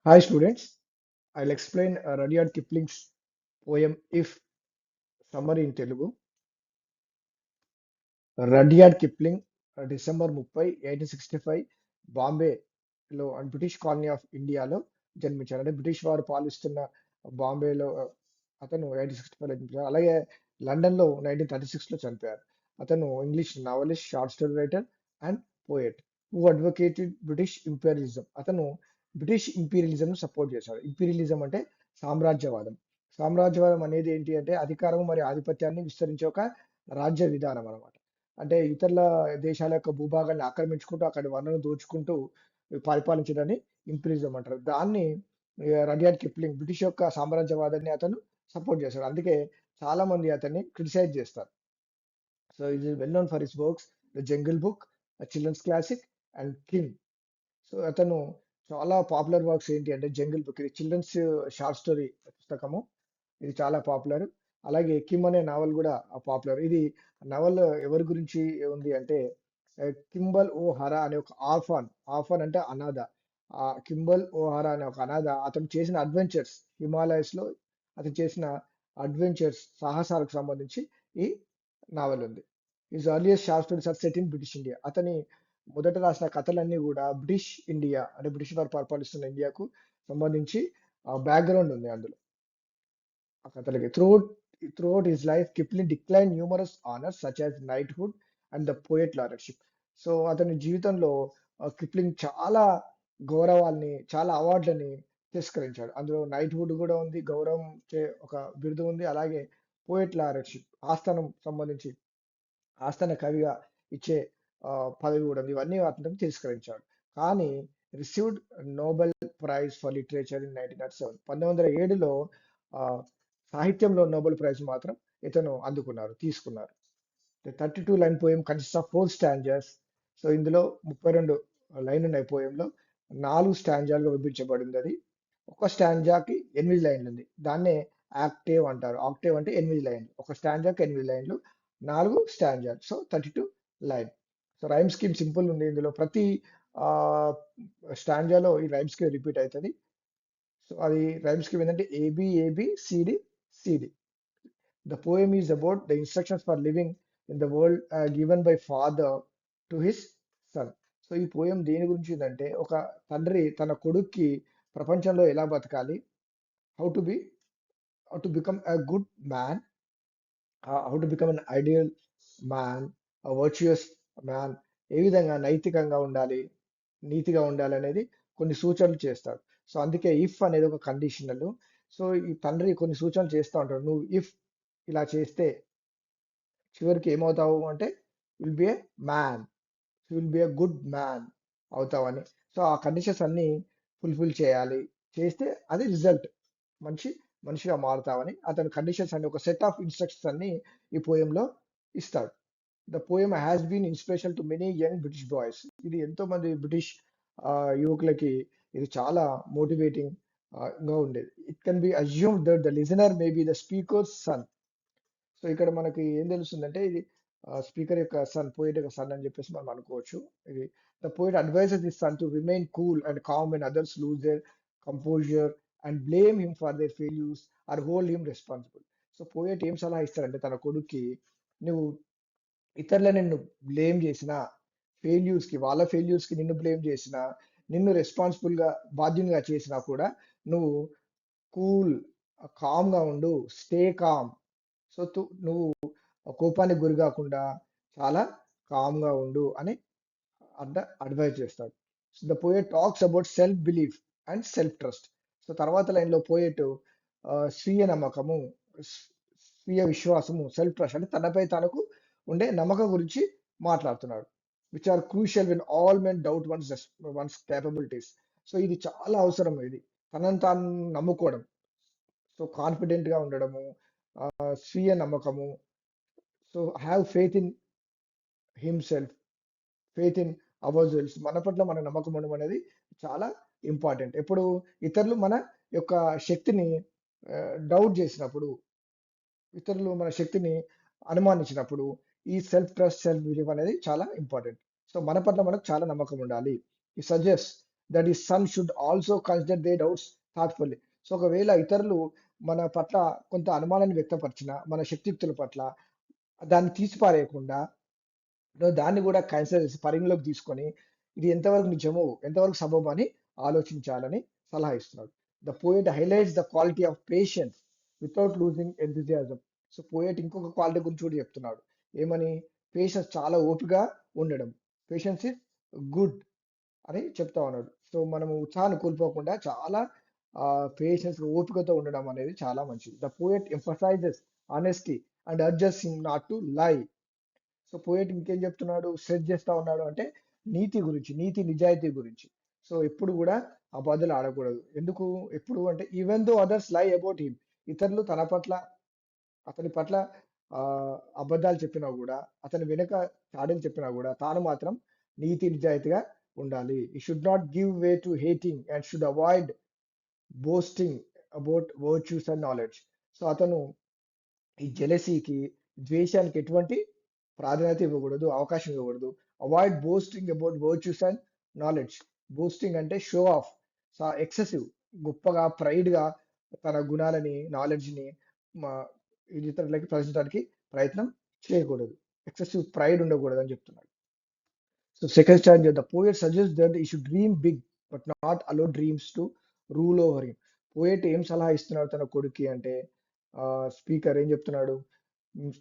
Hi students, I'll explain Rudyard Kipling's poem If summary in Telugu. Rudyard Kipling December 30 1865 బాంబేలో British colony of ఇండియాలో జన్మించాడు. అంటే British వారు పాలిస్తున్న బాంబేలో అతను 1865లో జన్మించాడు. అలాగే లండన్లో 1936లో చనిపోయారు. అతను English novelist, short story writer and poet who advocated British imperialism. అతను బ్రిటిష్ ఇంపీరియలిజం సపోర్ట్ చేశాడు. ఇంపీరియలిజం అంటే సామ్రాజ్యవాదం. సామ్రాజ్యవాదం అనేది ఏంటి అంటే అధికారం మరియు ఆధిపత్యాన్ని విస్తరించే ఒక రాజ్య విధానం అన్నమాట. అంటే ఇతరుల దేశాల యొక్క భూభాగాన్ని ఆక్రమించుకుంటూ అక్కడి వనరులను దోచుకుంటూ పరిపాలించడాన్ని ఇంపీరియలిజం అంటారు. దాన్ని రడియార్డ్ కిప్లింగ్ బ్రిటిష్ యొక్క సామ్రాజ్యవాదాన్ని అతను సపోర్ట్ చేశాడు. అందుకే చాలా మంది అతన్ని క్రిటిసైజ్ చేస్తారు. సో ఇది well known for his works the jungle book, children's classic and king. So అతను చాలా పాపులర్ వర్క్స్ ఏంటి అంటే జంగిల్ బుక్, ఇది చిల్డ్రన్స్ షార్ట్ స్టోరీ పుస్తకము. ఇది చాలా పాపులర్. అలాగే 'కిమ్' అనే నావెల్ గూడా పాపులర్. ఇది నవల ఎవరి గురించి ఉంది అంటే కింబల్ ఓ'హరా అనే ఒక ఆర్ఫన్ అంటే అనాథ. కింబల్ ఓ'హరా అనే ఒక అనాథ అతను చేసిన అడ్వెంచర్స్ హిమాలయస్‌లో అతను చేసిన అడ్వెంచర్స్ సాహసాలకు సంబంధించి ఈ నావెల్ ఉంది. His earliest short stories are set in British India. అతని మొదట రాసిన కథలన్నీ గూడా బ్రిటిష్ ఇండియా అంటే బ్రిటిష్ వారు పరిపాలిస్తున్న ఇండియాకు సంబంధించి బ్యాక్‌గ్రౌండ్ ఉంది అందులో. ఆ కథలకి. Throughout his life, Kipling declined numerous honors such as knighthood and the poet laureateship. So అతని జీవితంలో కిప్లింగ్ చాలా గౌరవాల్ని, చాలా అవార్డులని తిరస్కరించాడు. అందులో నైట్‌హుడ్ కూడా ఉంది, గౌరవం చే ఒక బిరుదు ఉంది. అలాగే పోయెట్ లారెట్‌షిప్ ఆస్థానం సంబంధించి ఆస్థాన కవిగా ఇచ్చే పదవి కూడా ఉంది. ఇవన్నీ అతను తిరస్కరించాడు. కానీ received Nobel prize for literature in 1907 1907లో ఆహ్, సాహిత్యంలో నోబెల్ ప్రైజ్ మాత్రం ఇతను తీసుకున్నారు. The 32 line poem consists of 4 stanzas. So ఇందులో 32 లైన్లున్నాయి పోయెమ్‌లో. 4 స్టాంజాలుగా విభజించబడిందది. ఒక స్టాంజాకి 8 లైన్లుంది. దాన్నే ఆక్టేవ్ అంటారు. ఆక్టేవ్ అంటే 8 లైన్లు. ఒక స్టాంజాకి 8 లైన్లు. 4 స్టాంజాలు. So 32 line. So rhyme scheme simple ఉంది. ఇందులో ప్రతి ఆహ్, స్టాంజాలో ఈ రైమ్ స్కీమ్ రిపీట్ అయితది. సో అది రైమ్ స్కీమ్ ఏంటంటే AB, AB, CD, CD. The poem is about the instructions for living in the world given by father to his son. So ఈ పోయం దేని గురించి ఉందంటే ఒక తండ్రి తన కొడుక్కి ప్రపంచంలో ఎలా బతకాలి, how to be how to become a good man, how to become an ideal man, virtuous man, ఏ విధంగా నైతికంగా ఉండాలి, నీతిగా ఉండాలి అనేది కొన్ని సూచనలు చేస్తాడు. సో అందుకే ఇఫ్ అనేది ఒక కండిషనల్. సో ఈ తండ్రి కొన్ని సూచనలు చేస్తూ ఉంటాడు. నువ్వు ఇఫ్ ఇలా చేస్తే చివరికి ఏమవుతావు అంటే will be a man, will be a good man అవుతావని. సో ఆ కండిషన్స్ అన్ని ఫుల్ఫిల్ చేయాలి. చేస్తే అది రిజల్ట్ మంచి మనిషిగా మారుతావని అతని కండిషన్స్ అన్ని ఒక సెట్ ఆఫ్ ఇన్స్ట్రక్షన్స్ అన్ని ఈ పోయంలో ఇస్తాడు. The poem has been inspiration to many young British boys. ఇది ఎంతో మంది బ్రిటిష్ యువకులకి ఇది చాలా మోటివేటింగ్ గా ఉండేది. It can be assumed that the listener may be the speaker's son. So ఇక్కడ మనకి ఏం తెలుస్తుందంటే ఇది స్పీకర్ యొక్క సన్, పోయిట్ యొక్క సన్ అని చెప్పేసి మనం అనుకోవచ్చు. ఇది the poet advises this son to remain cool and calm when others lose their composure and blame him for their failures or hold him responsible. So poet ఏం సలహా ఇస్తారంటే తన కొడుక్కి, నువ్వు ఇతరులను నిన్ను బ్లేమ్ చేసిన వాళ్ళ ఫెయిల్యూర్స్ కి నిన్ను బ్లేమ్ చేసిన, నిన్ను రెస్పాన్సిబుల్ గా బాధ్యునిగా చేసినా కూడా నువ్వు కూల్, కామ్ గా ఉండు, స్టే కామ్. సో నువ్వు కోపానికి గురి కాకుండా చాలా కామ్‌గా ఉండు అని అడ్డ అడ్వైస్ చేస్తాడు. So, the poet talks about self belief and self trust. So, తర్వాత లైన్‌లో పోయెట్ స్వీయ నమ్మకము, స్ స్వీయ విశ్వాసము, సెల్ఫ్ ట్రస్ట్ అంటే తనపై తనకు ఉండే నమ్మకం గురించి మాట్లాడుతున్నాడు. Which are crucial when all men doubt one's capabilities. So, ఇది చాలా అవసరం ఇది. తనను తాను నమ్ముకోవడం. సో, కాన్ఫిడెంట్‌గా ఉండడము, స్వీయ నమ్మకము. So, have faith in himself, faith in అవర్‌సెల్వ్స్. మన పట్ల మన నమ్మకం ఉండడం అనేది చాలా ఇంపార్టెంట్. ఎప్పుడు ఇతరులు మన యొక్క శక్తిని డౌట్ చేసినప్పుడు, ఇతరులు మన శక్తిని అనుమానించినప్పుడు, ఈ సెల్ఫ్ ట్రస్ట్, సెల్ఫ్ బిలీఫ్ అనేది చాలా ఇంపార్టెంట్. సో, మన పట్ల మనకు చాలా నమ్మకం ఉండాలి. ఈ సజెస్ట్ దట్ ఈ sun should also consider they doubts thoughtfully. So ఒకవేళ ఇతరులు మన పట్ల కొంత అనుమానాన్ని వ్యక్తపరిచిన మన శక్తియుక్తుల పట్ల దాన్ని తీసిపారేయకుండా దాన్ని కూడా కన్సిడర్ చేసి పరిగణలోకి తీసుకొని ఇది ఎంతవరకు నిజము, ఎంతవరకు సబబు అని ఆలోచించాలని సలహా ఇస్తున్నాడు. The poet highlights the quality of patience without losing enthusiasm. So poet ఇంకొక క్వాలిటీ గురించి కూడా చెప్తున్నాడు. ఏమని? పేషెన్స్, చాలా ఓపికగా ఉండడం. పేషెన్స్ ఇస్ గుడ్ అని చెప్తా ఉన్నాడు. సో మనము ఉత్సాహాన్ని కోల్పోకుండా చాలా పేషెన్స్, ఓపికతో ఉండడం అనేది చాలా మంచిది. The poet emphasises honesty and urges him not to lie. So poet ఇంకేం చెప్తున్నాడు, సెట్ చేస్తా ఉన్నాడు అంటే నీతి గురించి, నీతి నిజాయితీ గురించి. సో ఎప్పుడు కూడా అబద్ధాలు ఆడకూడదు. ఎందుకు? ఎప్పుడు అంటే ఈవెన్ దో అదర్స్ లై అబౌట్ హిమ్, ఇతరులు తన పట్ల, అతని పట్ల ఆ అబద్ధాలు చెప్పినా కూడా, అతని వెనుక చాడీలు చెప్పినా కూడా తాను మాత్రం నీతి నిజాయితీగా ఉండాలి. ఈ should not give way to hating and should avoid boasting about virtues and knowledge. So అతను ఈ జెలసీకి, ద్వేషానికి ఎటువంటి ప్రాధాన్యత ఇవ్వకూడదు, అవకాశం ఇవ్వకూడదు. Avoid boasting about virtues and knowledge. Boasting అంటే షో ఆఫ్, ఎక్సెసివ్, గొప్పగా, ప్రైడ్ గా తన గుణాలని, నాలెడ్జ్ ని మా ఇతరులకి ప్రదర్శించడానికి ప్రయత్నం చేయకూడదు. ఎక్సెసివ్ ప్రైడ్ ఉండకూడదు అని చెప్తున్నాడు. So second stanza, the poet suggests that he should dream big, but not allow dreams to rule over him. Poet ఏం సలహా ఇస్తున్నాడు తన కొడుక్కి అంటే, స్పీకర్ ఏం చెప్తున్నాడు, "ఉమ్,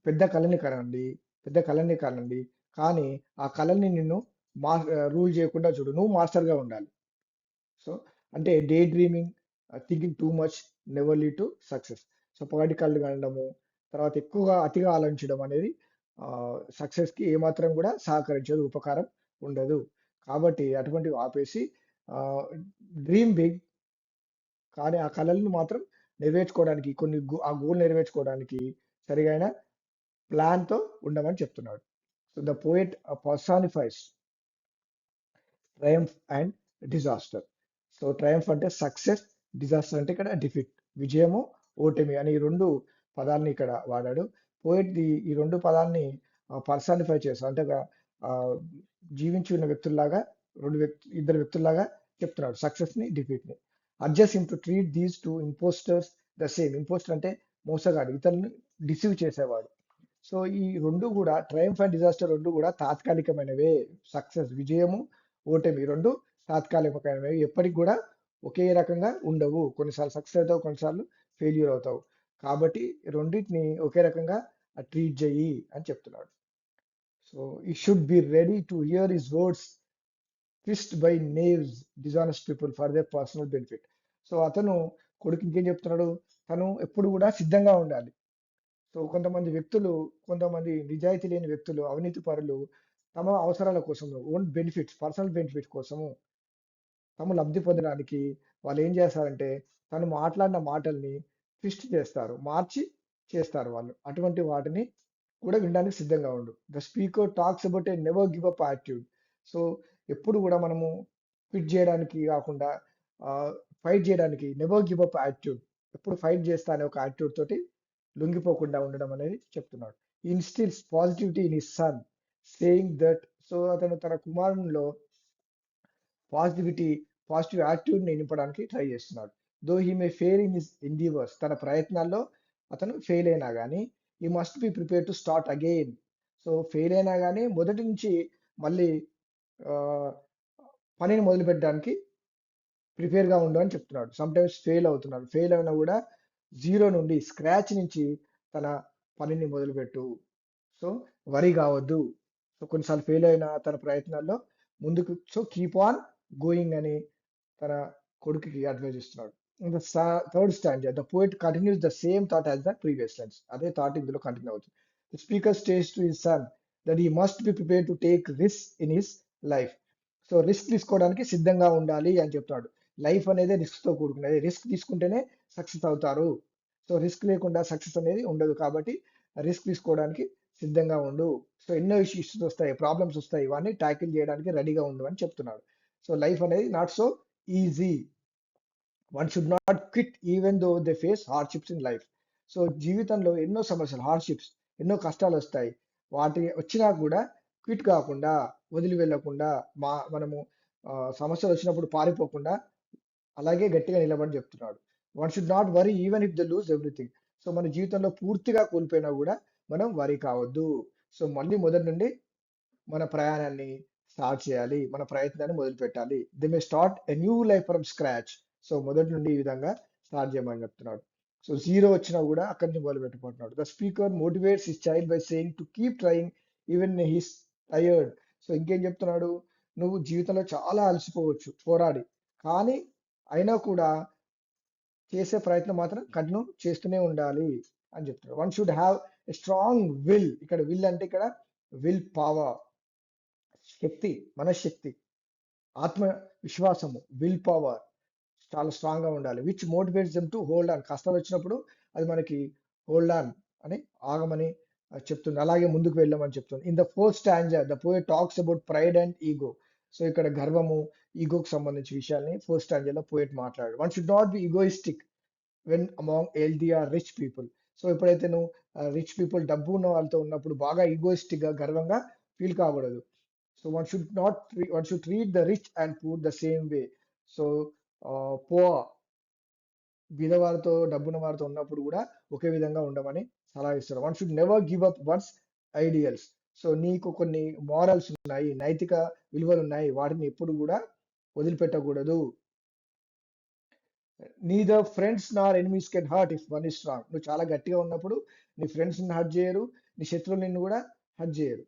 పెద్ద కళని కనండి, పెద్ద కళని కనండి, కానీ ఆ కళని నిన్ను మా రూల్ చేయకుండా చూడు, నువ్వు మాస్టర్ గా ఉండాలి." సో అంటే day dreaming, thinking too much never lead to success. So political అనడము, తర్వాత ఎక్కువగా అతిగా ఆలోచించడం అనేది సక్సెస్ కి ఏమాత్రం కూడా సహకరించదు, ఉపకారం ఉండదు. కాబట్టి అటువంటివి ఆపేసి డ్రీమ్ బిగ్, కానీ ఆ కళలను మాత్రం నెరవేర్చుకోవడానికి, ఆ గోల్ నెరవేర్చుకోవడానికి సరిగైన ప్లాన్ తో ఉండమని చెప్తున్నాడు. So the poet personifies triumph and disaster. So triumph అంటే సక్సెస్, డిజాస్టర్ అంటే ఇక్కడ డిఫిట్, విజయము, ఓటమి అని ఈ రెండు పదాలని ఇక్కడ వాడాడు. పోయిట్ ఈ రెండు పదాలని పర్సానిఫై చేస్తాడు. అంటే ఆ, జీవించి ఉన్న వ్యక్తుల్లాగా, ఇద్దరు వ్యక్తుల్లాగా చెప్తున్నాడు సక్సెస్ ని, డిఫీట్ ని. Adjust him to treat these to impostors the same. Impostor అంటే మోసగాడు, ఇతరులను డిసీవ్ చేసేవాడు. సో ఈ రెండు కూడా, ట్రయంఫ్ అండ్ డిజాస్టర్ రెండు కూడా తాత్కాలికమైనవే. సక్సెస్, విజయము, ఓటమి రెండు తాత్కాలికమైనవి, ఎప్పటికి కూడా ఒకే రకంగా ఉండవు. కొన్నిసార్లు సక్సెస్ అవుతావు, కొన్నిసార్లు ఫెయిల్యూర్ అవుతావు. కాబట్టి రెండింటిని ఒకే రకంగా ట్రీట్ చెయ్యి అని చెప్తున్నాడు. So he should be ready to hear his words twist by knaves dishonest people for they personal benefit. So అతను కొడుకు ఇంకేం చెప్తున్నాడు, తను ఎప్పుడు కూడా సిద్ధంగా ఉండాలి. సో కొంతమంది నిజాయితీ లేని వ్యక్తులు, అవినీతి పరులు తమ అవసరాల కోసము, ఓన్ బెనిఫిట్స్, పర్సనల్ బెనిఫిట్ కోసము, తమ లబ్ధి పొందడానికి వాళ్ళు ఏం చేస్తారంటే తను మాట్లాడిన మాటల్ని ట్విస్ట్ చేస్తారు, మార్చి చేస్తారు వాళ్ళు. అటువంటి వాటిని కూడా వినడానికి సిద్ధంగా ఉండు. The speaker talks about a never give up attitude. So ఎప్పుడు కూడా మనము క్విట్ చేయడానికి కాకుండా ఫైట్ చేయడానికి, నెవర్ గివ్ అప్ యాటిట్యూడ్, ఎప్పుడు ఫైట్ చేస్తా అనే ఒక యాటిట్యూడ్ తోటి లొంగిపోకుండా ఉండడం అనేది చెప్తున్నాడు. Instils positivity in his son, saying that. So అతను తన కుమారునిలో పాజిటివిటీ, పాజిటివ్ యాటిట్యూడ్ ని నింపడానికి ట్రై చేస్తున్నాడు. Though he may fail in his endeavours, తన ప్రయత్నాల్లో అతను ఫెయిల్ అయినా కానీ ఈ must be prepare to start again. So fail అయినా కానీ మొదటి నుంచి మళ్ళీ ఆ, పనిని మొదలు పెట్టడానికి ప్రిపేర్ గా ఉండు అని చెప్తున్నాడు. సమ్ టైమ్స్ ఫెయిల్ అవుతున్నాడు, ఫెయిల్ అయినా కూడా జీరో నుండి, స్క్రాచ్ నుంచి తన పనిని మొదలుపెట్టు. సో వరి కావద్దు. సో కొన్నిసార్లు ఫెయిల్ అయిన తన ప్రయత్నాల్లో ముందుకు, సో కీప్ ఆన్ గోయింగ్ అని తన కొడుకుకి అడ్వైజ్ ఇస్తున్నాడు. The third stand, the poet continuous the same thought as the previous lines. అదే థాట్ ఇందులో కంటిన్యూ అవుతుంది. The speaker stays to his son that he must be prepare to take risk in his life. So risk తీసుకోవడానికి సిద్ధంగా ఉండాలి అని చెప్తాడు. Life అనేది risk తో కూడుకున్నది, రిస్క్ తీసుకుంటేనే సక్సెస్ అవుతారు. సో రిస్క్ లేకుండా సక్సెస్ అనేది ఉండదు. కాబట్టి రిస్క్ తీసుకోవడానికి సిద్ధంగా ఉండు. సో ఎన్నో ఇష్యూస్ వస్తాయి, ప్రాబ్లమ్స్ వస్తాయి, ఇవన్నీ ట్యాకిల్ చేయడానికి రెడీగా ఉండు అని చెప్తున్నాడు. సో లైఫ్ అనేది not so easy. One should not quit even though they face hardships in life. So జీవితంలో ఎన్నో సమస్యలు, హార్డ్షిప్స్, ఎన్నో కష్టాలు వస్తాయి. వాటి వచ్చినా కూడా క్విట్ కాకుండా, వదిలి వెళ్ళకుండా, మనము సమస్యలు వచ్చినప్పుడు పారిపోకుండా అలాగే గట్టిగా నిలబడి చెప్తున్నాడు. One should not worry even if they lose everything. So మన జీవితంలో పూర్తిగా కోల్పోయినా కూడా మనం వరీ కావద్దు. సో మళ్ళీ మొదటి నుండి మన ప్రయాణాన్ని స్టార్ట్ చేయాలి. మన ప్రయత్నాన్ని మొదలుపెట్టాలి. They may start a new life from scratch. So మొదటి నుండి ఈ విధంగా స్టార్ట్ చేయమని చెప్తున్నాడు. సో జీరో వచ్చినా కూడా అక్కడి నుంచి మొదలు పెట్టుకుంటున్నాడు. The speaker motivates his child by saying to keep trying even his tired. So ఇంకేం చెప్తున్నాడు? నువ్వు జీవితంలో చాలా అలసిపోవచ్చు పోరాడి. కానీ అయినా కూడా చేసే ప్రయత్నం మాత్రం కంటిన్యూ చేస్తూనే ఉండాలి అని చెప్తున్నాడు. One should have a strong will. ఇక్కడ విల్ అంటే ఇక్కడ విల్ పవర్, శక్తి, మనశ్శక్తి, ఆత్మ విశ్వాసము, విల్ పవర్ చాలా స్ట్రాంగ్ గా ఉండాలి. Which motivates them to hold on. కష్టాలు వచ్చినప్పుడు అది మనకి హోల్డ్ ఆన్ అని ఆగమని చెప్తుంది. అలాగే ముందుకు వెళ్ళమని చెప్తుంది. In the fourth stanza the poet talks about pride and ego. So ఇక్కడ గర్వము, ఈగోకి సంబంధించిన విషయాల్ని ఫోర్త్ స్టాంజాలో పోయెట్ మాట్లాడాడు. One should not be egoistic when among elder or rich people. So ఎప్పుడైతే నువ్వు రిచ్ పీపుల్, డబ్బు ఉన్న వాళ్ళతో ఉన్నప్పుడు బాగా ఈగోయిస్టిక్ గా గర్వంగా ఫీల్ కాకూడదు. So one should treat the rich and poor the same way. So poor బీదవారితో డబ్బున్న వారితో ఉన్నప్పుడు కూడా ఒకే విధంగా ఉండమని సలహా ఇస్తారు. One should never give up once ideals. So నీకు కొన్ని మారల్స్ ఉన్నాయి, నైతిక విలువలు ఉన్నాయి, వాటిని ఎప్పుడు కూడా వదిలిపెట్టకూడదు. Neither friends Nar enemies can hurt if one is strong. నువ్వు చాలా గట్టిగా ఉన్నప్పుడు నీ ఫ్రెండ్స్ హర్ట్ చేయరు, నీ శత్రువులు నిన్ను కూడా హర్ట్ చేయరు.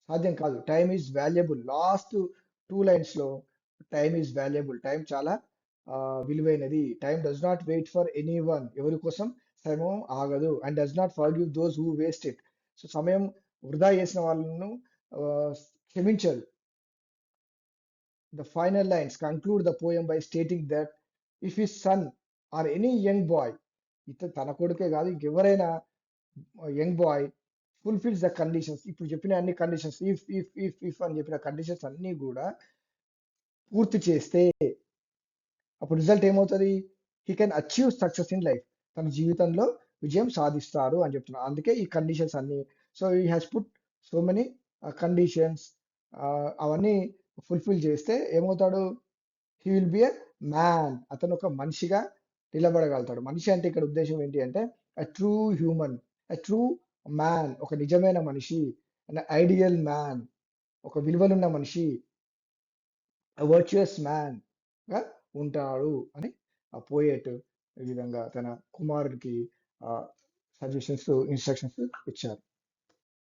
సాధ్యం కాదు. Time is valuable. Last 2 lines లో టైమ్ ఈజ్ వాల్యుబుల్. టైం చాలా విలువైనది. Time does not wait for anyone. ఎవరి కోసం సమయం ఆగదు. And does not forgive those who waste it. So సమయం వృధా చేసిన వాళ్ళను ఆ, క్షమించదు. The final lines conclude the poem by stating that if his son or any young boy, తన కొడుకే కాదు ఇంకెవరైనా young boy fulfils the conditions, ఇప్పుడు చెప్పిన అన్ని కండిషన్స్, ఇఫ్ అని చెప్పిన కండిషన్స్ అన్ని కూడా పూర్తి చేస్తే అప్పుడు రిజల్ట్ ఏమవుతుంది? He can achieve success in life. తన జీవితంలో విజయం సాధిస్తారు అని చెప్తున్నారు. అందుకే ఈ కండిషన్స్ అన్ని. సో ఈ has put so many conditions. అవన్నీ ఫుల్ఫిల్ చేస్తే ఏమవుతాడు? He will be a man. అతను ఒక మనిషిగా నిలబడగలుగుతాడు. మనిషి అంటే ఇక్కడ ఉద్దేశం ఏంటి అంటే a true human, a true man, ఒక నిజమైన మనిషి, అన్ ఐడియల్ మ్యాన్, ఒక విలువలున్న మనిషి, వర్చువస్ మ్యాన్ గా ఉంటాడు అని ఆ పోయేట్ ఈ విధంగా తన కుమారుడికి సజెషన్స్, ఇన్స్ట్రక్షన్స్ ఇచ్చారు.